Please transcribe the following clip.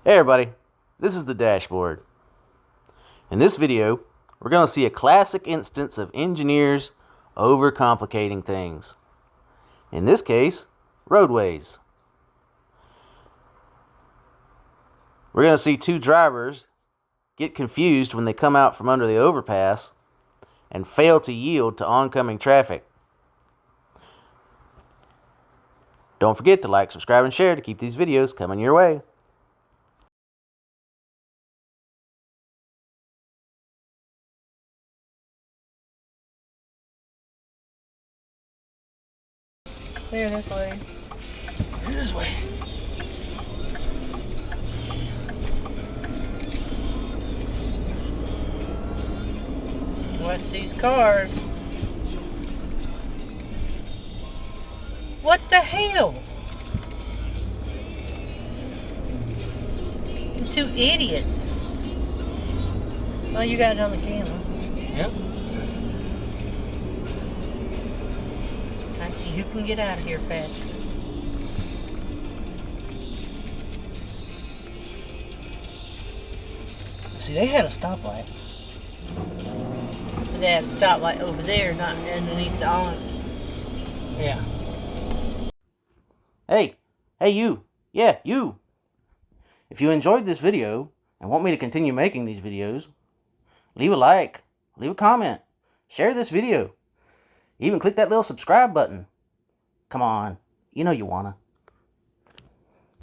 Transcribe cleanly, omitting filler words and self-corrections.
Hey everybody, this is the dashboard. In this video, we're going to see a classic instance of engineers overcomplicating things. In this case, roadways. We're going to see two drivers get confused when they come out from under the overpass and fail to yield to oncoming traffic. Don't forget to like, subscribe, and share to keep these videos coming your way. Clear this way. This way. Watch these cars. What the hell? You two idiots. Oh, you got it on the camera. Yep. Let's see who can get out of here faster. See, they had a stoplight. But they had a stoplight over there, not underneath the on. Yeah. Hey you. Yeah, you. If you enjoyed this video and want me to continue making these videos, leave a like, leave a comment, share this video, even click that little subscribe button. Come on, you know you wanna.